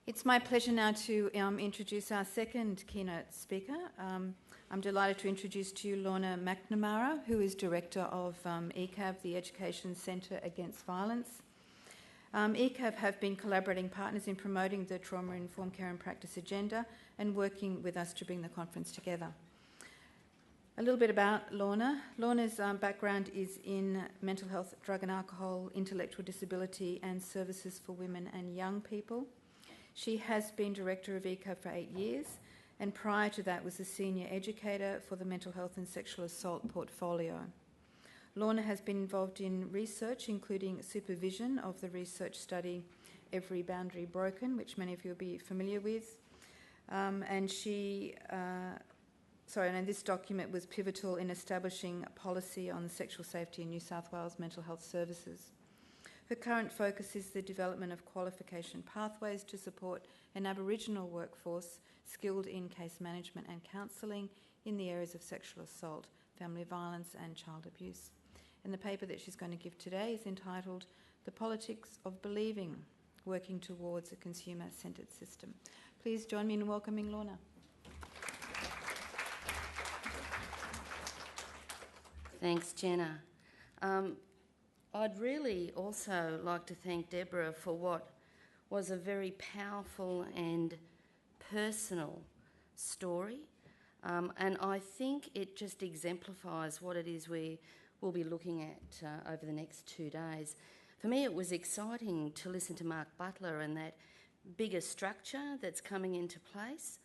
It's my pleasure now to introduce our second keynote speaker. I'm delighted to introduce to you Lorna McNamara, who is Director of ECAV, the Education Centre Against Violence. ECAV have been collaborating partners in promoting the trauma-informed care and practice agenda and working with us to bring the conference together. A little bit about Lorna. Lorna's background is in mental health, drug and alcohol, intellectual disability and services for women and young people. She has been Director of ECAV for 8 years, and prior to that was a Senior Educator for the Mental Health and Sexual Assault portfolio. Lorna has been involved in research, including supervision of the research study Every Boundary Broken, which many of you will be familiar with. And this document was pivotal in establishing a policy on sexual safety in New South Wales mental health services. Her current focus is the development of qualification pathways to support an Aboriginal workforce skilled in case management and counselling in the areas of sexual assault, family violence and child abuse. And the paper that she's going to give today is entitled The Politics of Believing, Working Towards a Consumer-Centred System. Please join me in welcoming Lorna. Thanks, Jenna. I'd really also like to thank Deborah for what was a very powerful and personal story, and I think it just exemplifies what it is we will be looking at over the next 2 days. For me, it was exciting to listen to Mark Butler and that bigger structure that's coming into place,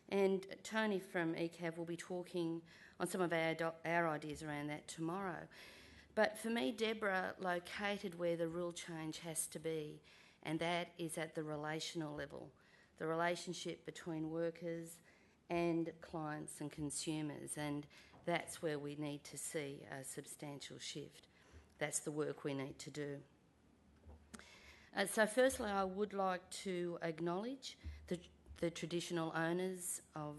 and Tony from ECAV will be talking on some of our ideas around that tomorrow. But for me, Deborah located where the real change has to be, and that is at the relational level, the relationship between workers and clients and consumers, and that's where we need to see a substantial shift. That's the work we need to do. So firstly, I would like to acknowledge the traditional owners of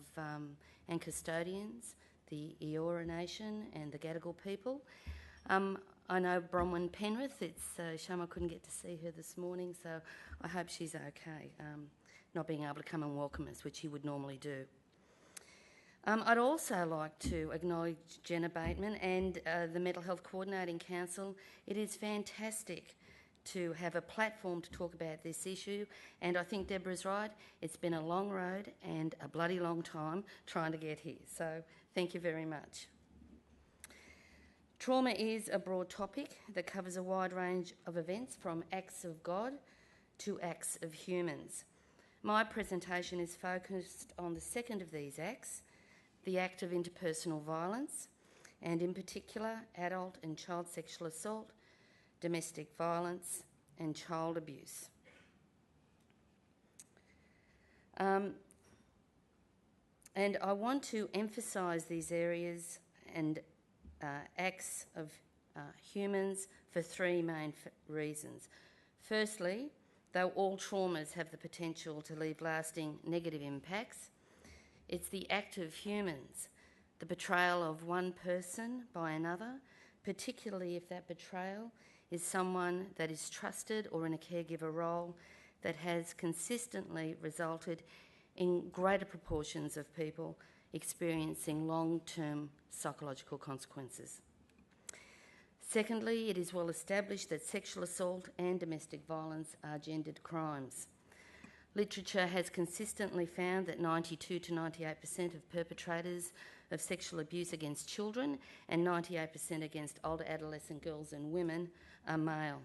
and custodians, the Eora Nation and the Gadigal people. I know Bronwyn Penrith, it's a shame I couldn't get to see her this morning, so I hope she's okay, not being able to come and welcome us, which he would normally do. I'd also like to acknowledge Jenna Bateman and the Mental Health Coordinating Council. It is fantastic to have a platform to talk about this issue, and I think Deborah's right, it's been a long road and a bloody long time trying to get here, so thank you very much. Trauma is a broad topic that covers a wide range of events from acts of God to acts of humans. My presentation is focused on the second of these acts, the act of interpersonal violence, and in particular adult and child sexual assault, domestic violence and child abuse. And I want to emphasise these areas and acts of humans for three main reasons. Firstly, though all traumas have the potential to leave lasting negative impacts, it's the act of humans, the betrayal of one person by another, particularly if that betrayal is someone that is trusted or in a caregiver role, that has consistently resulted in greater proportions of people experiencing long-term psychological consequences. Secondly, it is well established that sexual assault and domestic violence are gendered crimes. Literature has consistently found that 92 to 98% of perpetrators of sexual abuse against children and 98% against older adolescent girls and women are male.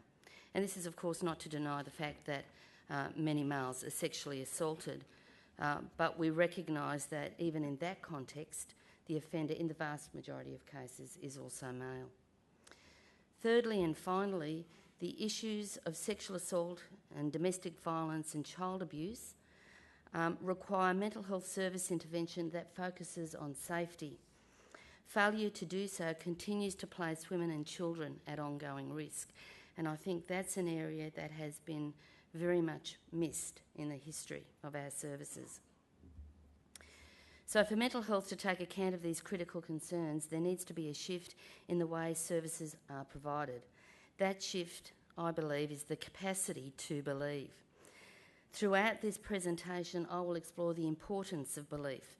And this is, of course, not to deny the fact that many males are sexually assaulted, but we recognise that even in that context, the offender in the vast majority of cases is also male. Thirdly and finally, the issues of sexual assault and domestic violence and child abuse require mental health service intervention that focuses on safety. Failure to do so continues to place women and children at ongoing risk, and I think that's an area that has been very much missed in the history of our services. So for mental health to take account of these critical concerns, there needs to be a shift in the way services are provided. That shift, I believe, is the capacity to believe. Throughout this presentation, I will explore the importance of belief.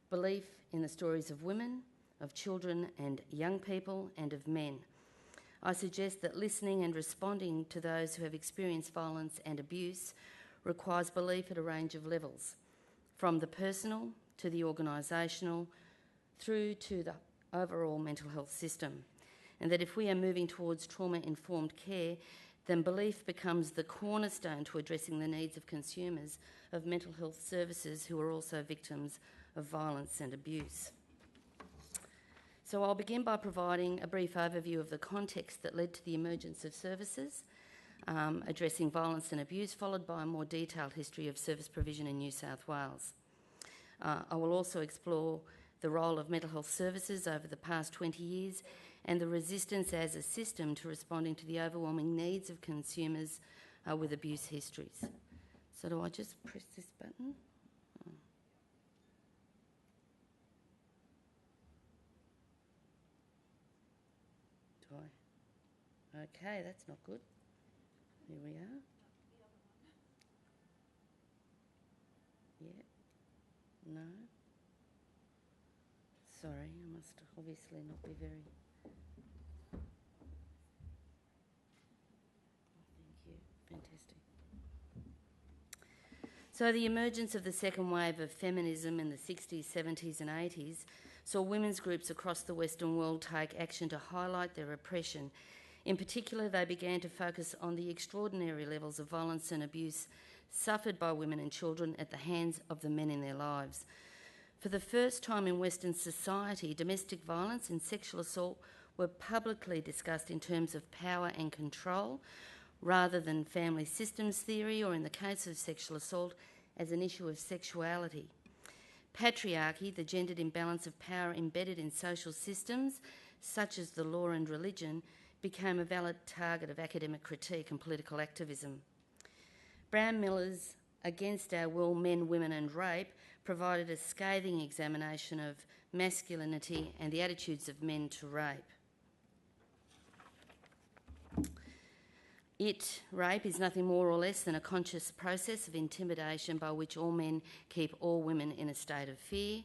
Belief in the stories of women, of children and young people, and of men. I suggest that listening and responding to those who have experienced violence and abuse requires belief at a range of levels, from the personal to the organisational, through to the overall mental health system. And that if we are moving towards trauma-informed care, then belief becomes the cornerstone to addressing the needs of consumers of mental health services who are also victims of violence and abuse. So I'll begin by providing a brief overview of the context that led to the emergence of services addressing violence and abuse, followed by a more detailed history of service provision in New South Wales. I will also explore the role of mental health services over the past 20 years and the resistance as a system to responding to the overwhelming needs of consumers with abuse histories. So do I just press this button? Oh. Do I? Okay, that's not good. Here we are. Yeah. No. Sorry, I must obviously not be very... Thank you. Fantastic. So the emergence of the second wave of feminism in the 60s, 70s and 80s saw women's groups across the Western world take action to highlight their oppression. In particular, they began to focus on the extraordinary levels of violence and abuse suffered by women and children at the hands of the men in their lives. For the first time in Western society, domestic violence and sexual assault were publicly discussed in terms of power and control, rather than family systems theory or, in the case of sexual assault, as an issue of sexuality. Patriarchy, the gendered imbalance of power embedded in social systems, such as the law and religion, became a valid target of academic critique and political activism. Brown Miller's Against Our Will, Men, Women and Rape provided a scathing examination of masculinity and the attitudes of men to rape. Rape is nothing more or less than a conscious process of intimidation by which all men keep all women in a state of fear.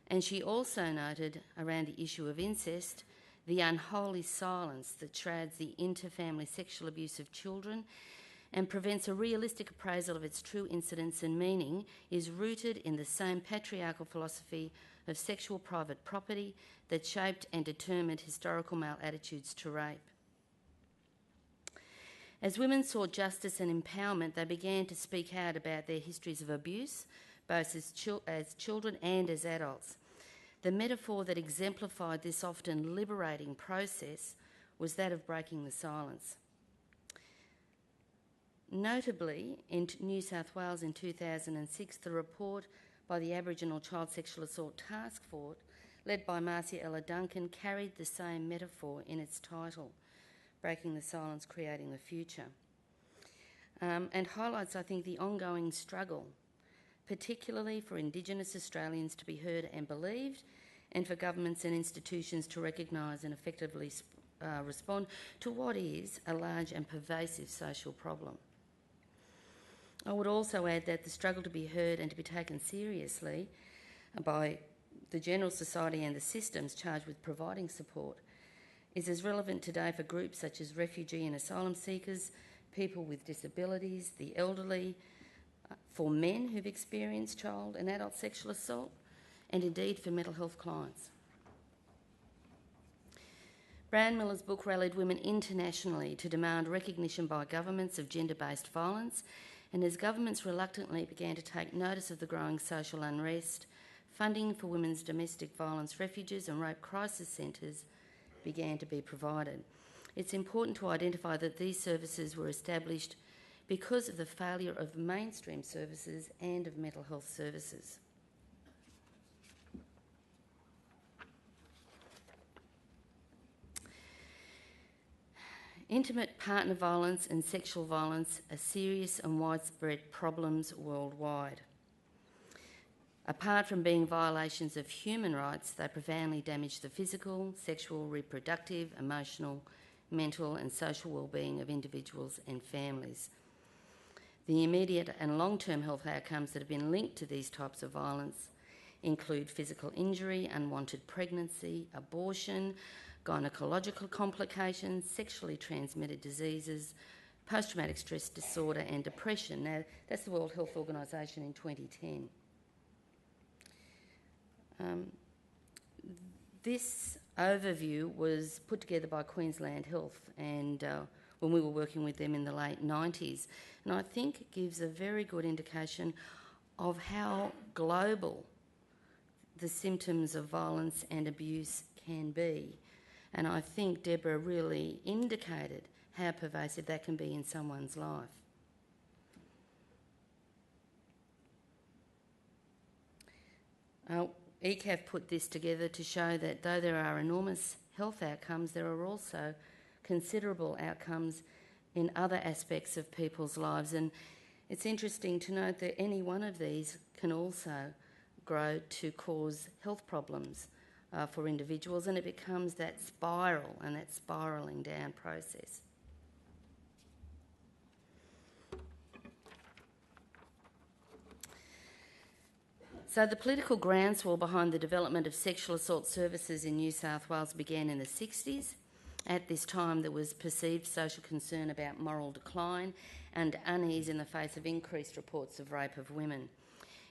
And she also noted around the issue of incest, the unholy silence that shrouds the inter-family sexual abuse of children and prevents a realistic appraisal of its true incidence and meaning is rooted in the same patriarchal philosophy of sexual private property that shaped and determined historical male attitudes to rape. As women sought justice and empowerment, they began to speak out about their histories of abuse, both as children and as adults. The metaphor that exemplified this often liberating process was that of breaking the silence. Notably, in New South Wales in 2006, the report by the Aboriginal Child Sexual Assault Task Force, led by Marcia Ella Duncan, carried the same metaphor in its title, Breaking the Silence, Creating the Future, and highlights, I think, the ongoing struggle, particularly for Indigenous Australians to be heard and believed, and for governments and institutions to recognise and effectively respond to what is a large and pervasive social problem. I would also add that the struggle to be heard and to be taken seriously by the general society and the systems charged with providing support is as relevant today for groups such as refugee and asylum seekers, people with disabilities, the elderly, for men who've experienced child and adult sexual assault, and indeed for mental health clients. Brown Miller's book rallied women internationally to demand recognition by governments of gender-based violence, and as governments reluctantly began to take notice of the growing social unrest, funding for women's domestic violence refuges and rape crisis centres began to be provided. It's important to identify that these services were established because of the failure of mainstream services and of mental health services. Intimate partner violence and sexual violence are serious and widespread problems worldwide. Apart from being violations of human rights, they profoundly damage the physical, sexual, reproductive, emotional, mental and social well-being of individuals and families. The immediate and long-term health outcomes that have been linked to these types of violence include physical injury, unwanted pregnancy, abortion, gynecological complications, sexually transmitted diseases, post-traumatic stress disorder and depression. Now, that's the World Health Organisation in 2010. This overview was put together by Queensland Health and when we were working with them in the late 90s, and I think it gives a very good indication of how global the symptoms of violence and abuse can be. And I think Deborah really indicated how pervasive that can be in someone's life. ECAV put this together to show that though there are enormous health outcomes, there are also considerable outcomes in other aspects of people's lives. And it's interesting to note that any one of these can also grow to cause health problems for individuals, and it becomes that spiral and that spiralling down process. So the political groundswell behind the development of sexual assault services in New South Wales began in the 60s. At this time, there was perceived social concern about moral decline and unease in the face of increased reports of rape of women.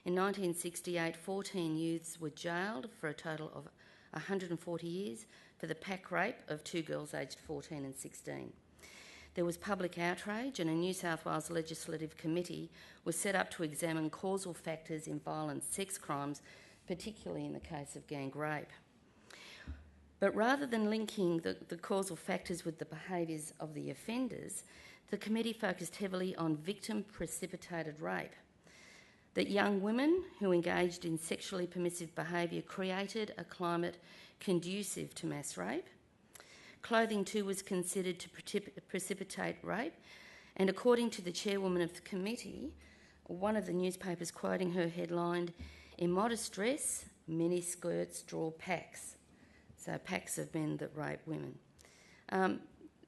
In 1968, 14 youths were jailed for a total of 140 years for the pack rape of 2 girls aged 14 and 16. There was public outrage, and a New South Wales Legislative Committee was set up to examine causal factors in violent sex crimes, particularly in the case of gang rape. But rather than linking the causal factors with the behaviours of the offenders, the committee focused heavily on victim-precipitated rape. That young women who engaged in sexually permissive behaviour created a climate conducive to mass rape. Clothing too was considered to precipitate rape, and according to the chairwoman of the committee, one of the newspapers quoting her headlined, "Immodest dress, mini skirts draw packs." So packs of men that rape women.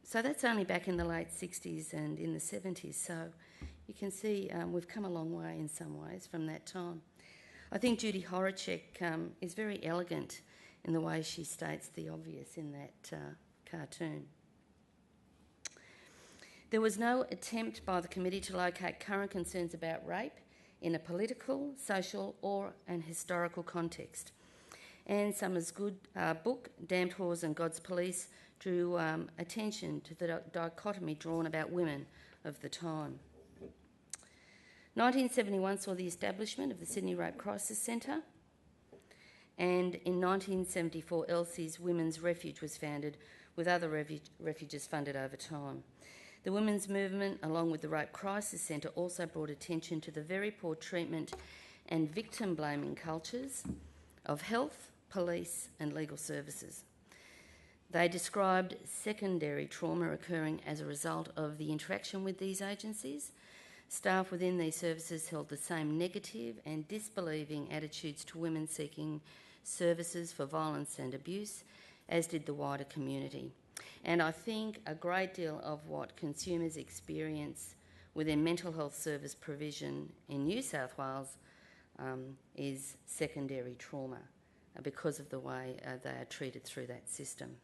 So that's only back in the late 60s and in the 70s. So you can see we've come a long way in some ways from that time. I think Judy Horacek is very elegant in the way she states the obvious in that cartoon. There was no attempt by the committee to locate current concerns about rape in a political, social or an historical context. Anne Summers' good book, Damned Whores and God's Police, drew attention to the dichotomy drawn about women of the time. 1971 saw the establishment of the Sydney Rape Crisis Centre, and in 1974 Elsie's Women's Refuge was founded, with other refuges funded over time. The women's movement, along with the Rape Crisis Centre, also brought attention to the very poor treatment and victim-blaming cultures of health, police and legal services. They described secondary trauma occurring as a result of the interaction with these agencies. Staff within these services held the same negative and disbelieving attitudes to women seeking services for violence and abuse, as did the wider community. And I think a great deal of what consumers experience within mental health service provision in New South Wales is secondary trauma because of the way they are treated through that system.